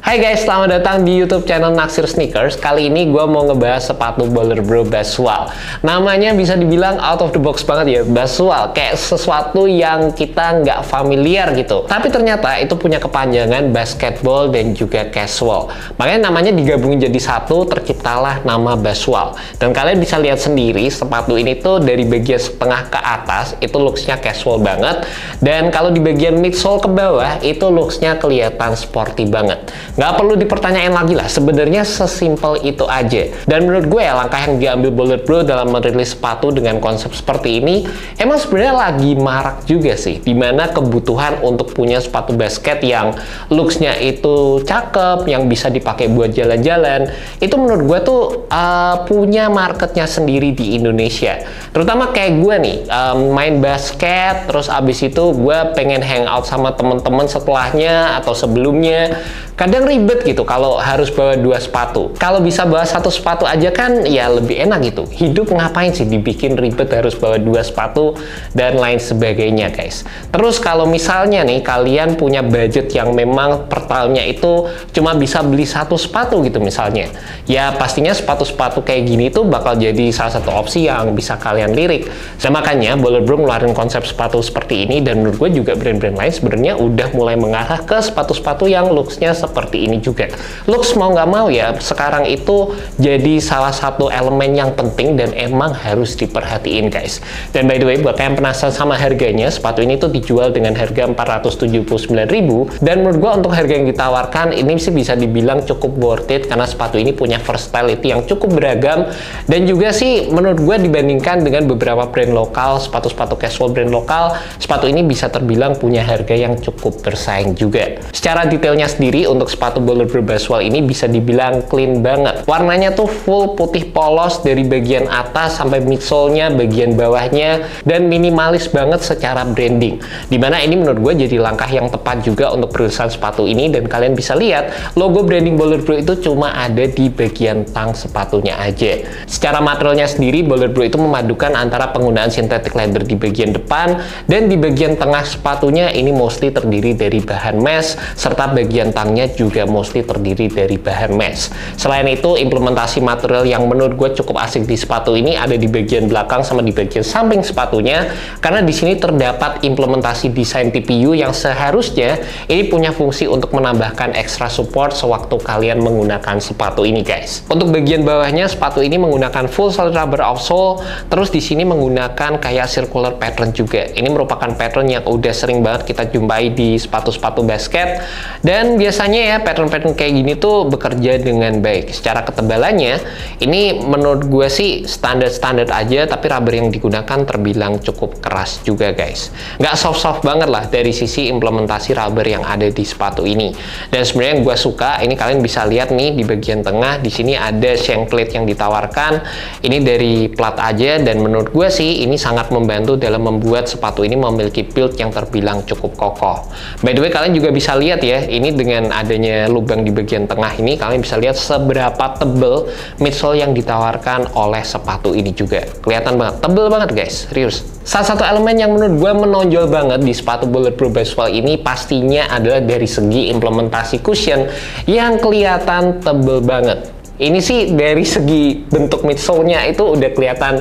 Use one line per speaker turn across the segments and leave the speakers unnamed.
Hai guys, selamat datang di YouTube channel Naksir Sneakers. Kali ini gue mau ngebahas sepatu Baller Bro Baswal. Namanya bisa dibilang out of the box banget ya, Baswal. Kayak sesuatu yang kita nggak familiar gitu. Tapi ternyata itu punya kepanjangan basketball dan juga casual. Makanya namanya digabungin jadi satu, terciptalah nama Baswal. Dan kalian bisa lihat sendiri, sepatu ini tuh dari bagian setengah ke atas, itu looksnya casual banget. Dan kalau di bagian midsole ke bawah, itu looksnya kelihatan sporty banget. Nggak perlu dipertanyain lagi lah, sebenarnya sesimpel itu aja. Dan menurut gue langkah yang diambil Baller Bro dalam merilis sepatu dengan konsep seperti ini emang sebenarnya lagi marak juga sih, dimana kebutuhan untuk punya sepatu basket yang looksnya itu cakep, yang bisa dipakai buat jalan-jalan, itu menurut gue tuh punya marketnya sendiri di Indonesia. Terutama kayak gue nih, main basket, terus abis itu gue pengen hangout sama temen-temen setelahnya atau sebelumnya. Kadang ribet gitu kalau harus bawa dua sepatu. Kalau bisa bawa satu sepatu aja kan ya lebih enak gitu. Hidup ngapain sih dibikin ribet harus bawa dua sepatu dan lain sebagainya guys. Terus kalau misalnya nih kalian punya budget yang memang per tahunnya itu cuma bisa beli satu sepatu gitu misalnya, ya pastinya sepatu-sepatu kayak gini tuh bakal jadi salah satu opsi yang bisa kalian lirik. Dan makanya Baller Bro ngeluarin konsep sepatu seperti ini, dan menurut gue juga brand-brand lain sebenarnya udah mulai mengarah ke sepatu-sepatu yang looksnya seperti ini juga. Looks mau nggak mau ya, sekarang itu jadi salah satu elemen yang penting dan emang harus diperhatiin guys. Dan by the way, buat kalian penasaran sama harganya, sepatu ini tuh dijual dengan harga 479.000, dan menurut gua untuk harga yang ditawarkan ini sih bisa dibilang cukup worth it, karena sepatu ini punya versatility yang cukup beragam. Dan juga sih menurut gua dibandingkan dengan beberapa brand lokal, sepatu-sepatu casual brand lokal, sepatu ini bisa terbilang punya harga yang cukup bersaing juga. Secara detailnya sendiri untuk sepatu Baller Bro Baswal ini bisa dibilang clean banget. Warnanya tuh full putih polos dari bagian atas sampai midsole-nya, bagian bawahnya, dan minimalis banget secara branding. Dimana ini menurut gue jadi langkah yang tepat juga untuk perilisan sepatu ini, dan kalian bisa lihat logo branding Baller Bro itu cuma ada di bagian tang sepatunya aja. Secara materialnya sendiri, Baller Bro itu memadukan antara penggunaan synthetic leather di bagian depan, dan di bagian tengah sepatunya ini mostly terdiri dari bahan mesh, serta bagian tangnya juga mostly terdiri dari bahan mesh. Selain itu, implementasi material yang menurut gue cukup asik di sepatu ini ada di bagian belakang sama di bagian samping sepatunya, karena di sini terdapat implementasi desain TPU yang seharusnya ini punya fungsi untuk menambahkan extra support sewaktu kalian menggunakan sepatu ini guys. Untuk bagian bawahnya, sepatu ini menggunakan full solid rubber outsole, terus di sini menggunakan kayak circular pattern juga. Ini merupakan pattern yang udah sering banget kita jumpai di sepatu-sepatu basket, dan biasanya ya pattern-pattern kayak gini tuh bekerja dengan baik. Secara ketebalannya ini menurut gue sih standar-standar aja, tapi rubber yang digunakan terbilang cukup keras juga guys. Nggak soft-soft banget lah dari sisi implementasi rubber yang ada di sepatu ini. Dan sebenarnya gue suka, ini kalian bisa lihat nih di bagian tengah, di sini ada shank plate yang ditawarkan. Ini dari plat aja, dan menurut gue sih ini sangat membantu dalam membuat sepatu ini memiliki build yang terbilang cukup kokoh. By the way, kalian juga bisa lihat ya, ini dengan adanya lubang di bagian tengah ini, kalian bisa lihat seberapa tebel midsole yang ditawarkan oleh sepatu ini juga. Kelihatan banget, tebel banget guys, serius. Salah satu elemen yang menurut gue menonjol banget di sepatu Baller Bro Baswal ini pastinya adalah dari segi implementasi cushion yang kelihatan tebel banget. Ini sih dari segi bentuk midsole-nya itu udah kelihatan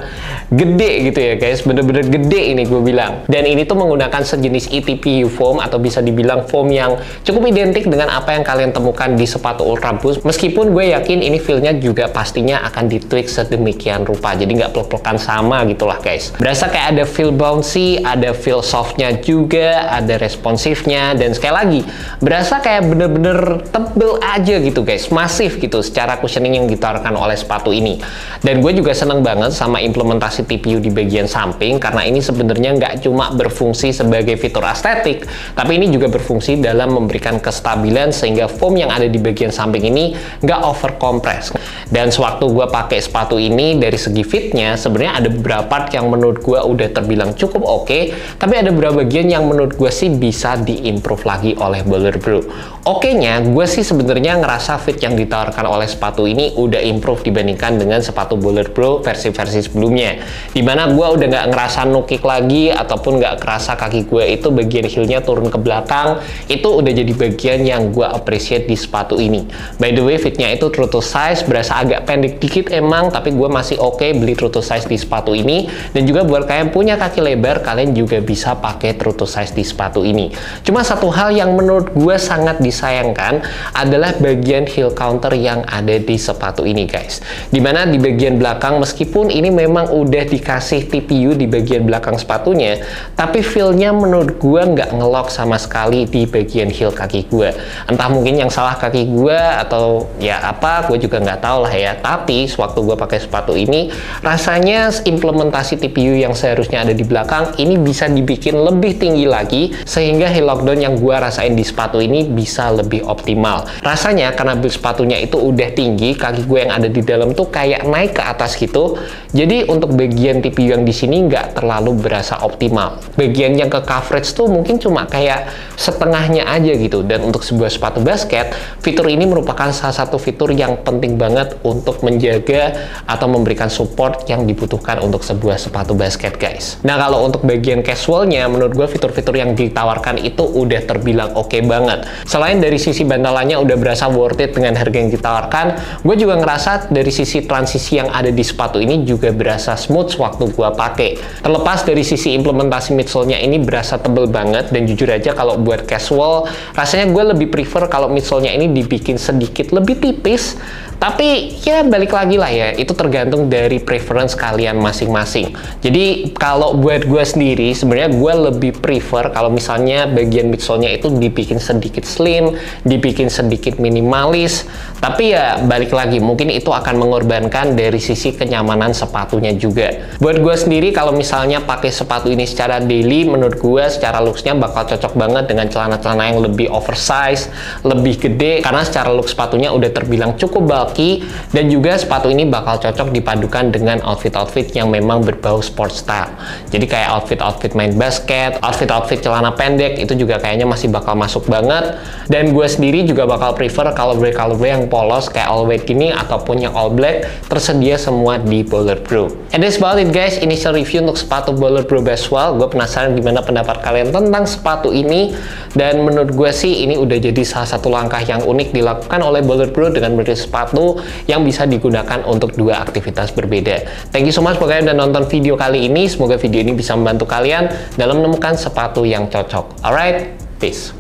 gede gitu ya guys, bener-bener gede ini gue bilang. Dan ini tuh menggunakan sejenis ETPU foam, atau bisa dibilang foam yang cukup identik dengan apa yang kalian temukan di sepatu Ultra Boost. Meskipun gue yakin ini feel-nya juga pastinya akan ditweak sedemikian rupa, jadi nggak plek-plekan sama gitulah guys. Berasa kayak ada feel bouncy, ada feel soft-nya juga, ada responsifnya, dan sekali lagi berasa kayak bener-bener tebel aja gitu guys, masif gitu secara cushion yang ditawarkan oleh sepatu ini. Dan gue juga seneng banget sama implementasi TPU di bagian samping, karena ini sebenarnya nggak cuma berfungsi sebagai fitur estetik, tapi ini juga berfungsi dalam memberikan kestabilan sehingga foam yang ada di bagian samping ini nggak over compress. Dan sewaktu gue pakai sepatu ini, dari segi fitnya sebenarnya ada beberapa part yang menurut gue udah terbilang cukup oke, tapi ada beberapa bagian yang menurut gue sih bisa diimprove lagi oleh Baller Bro. Oke-nya gue sih sebenarnya ngerasa fit yang ditawarkan oleh sepatu ini udah improve dibandingkan dengan sepatu Bowler Bro versi-versi sebelumnya. Dimana gue udah nggak ngerasa no-kick lagi, ataupun nggak kerasa kaki gue itu bagian heelnya turun ke belakang. Itu udah jadi bagian yang gue appreciate di sepatu ini. By the way, fitnya itu true to size, berasa agak pendek dikit emang, tapi gue masih oke beli true to size di sepatu ini. Dan juga buat kalian punya kaki lebar, kalian juga bisa pakai true to size di sepatu ini. Cuma satu hal yang menurut gue sangat disayangkan adalah bagian heel counter yang ada di sepatu ini, guys. Dimana di bagian belakang, meskipun ini memang udah dikasih TPU di bagian belakang sepatunya, tapi feel-nya menurut gue nggak ngelock sama sekali di bagian heel kaki gue. Entah mungkin yang salah kaki gue atau ya apa, gue juga nggak tahu lah ya. Tapi sewaktu gue pakai sepatu ini, rasanya implementasi TPU yang seharusnya ada di belakang ini bisa dibikin lebih tinggi lagi, sehingga heel lockdown yang gue rasain di sepatu ini bisa lebih optimal. Rasanya karena sepatunya itu udah tinggi, kaki gue yang ada di dalam tuh kayak naik ke atas gitu. Jadi untuk bagian TPU yang di sini nggak terlalu berasa optimal. Bagian yang ke coverage tuh mungkin cuma kayak setengahnya aja gitu. Dan untuk sebuah sepatu basket, fitur ini merupakan salah satu fitur yang penting banget untuk menjaga atau memberikan support yang dibutuhkan untuk sebuah sepatu basket, guys. Nah, kalau untuk bagian casualnya, menurut gue fitur-fitur yang ditawarkan itu udah terbilang oke banget. Selain dari sisi bantalannya udah berasa worth it dengan harga yang ditawarkan, gue juga ngerasa dari sisi transisi yang ada di sepatu ini juga berasa smooth waktu gue pakai. Terlepas dari sisi implementasi midsole-nya ini berasa tebel banget, dan jujur aja kalau buat casual, rasanya gue lebih prefer kalau midsole-nya ini dibikin sedikit lebih tipis. Tapi ya balik lagi lah ya, itu tergantung dari preference kalian masing-masing. Jadi kalau buat gue sendiri, sebenarnya gue lebih prefer kalau misalnya bagian midsole-nya itu dibikin sedikit slim, dibikin sedikit minimalis. Tapi ya balik lagi, mungkin itu akan mengorbankan dari sisi kenyamanan sepatunya juga. Buat gue sendiri, kalau misalnya pakai sepatu ini secara daily, menurut gue secara looks-nya bakal cocok banget dengan celana-celana yang lebih oversize, lebih gede, karena secara look sepatunya udah terbilang cukup bulky, dan juga sepatu ini bakal cocok dipadukan dengan outfit-outfit yang memang berbau sport style. Jadi kayak outfit-outfit main basket, outfit-outfit celana pendek, itu juga kayaknya masih bakal masuk banget. Dan gue sendiri juga bakal prefer colorway-colorway yang polos kayak all white gini ataupun yang all black, tersedia semua di Bowler Bro. And that's about it, guys, initial review untuk sepatu Bowler Bro Basewall. Gue penasaran gimana pendapat kalian tentang sepatu ini, dan menurut gue sih ini udah jadi salah satu langkah yang unik dilakukan oleh Bowler Bro dengan merilis sepatu yang bisa digunakan untuk dua aktivitas berbeda. Thank you so much buat kalian udah nonton video kali ini. Semoga video ini bisa membantu kalian dalam menemukan sepatu yang cocok. Alright, peace.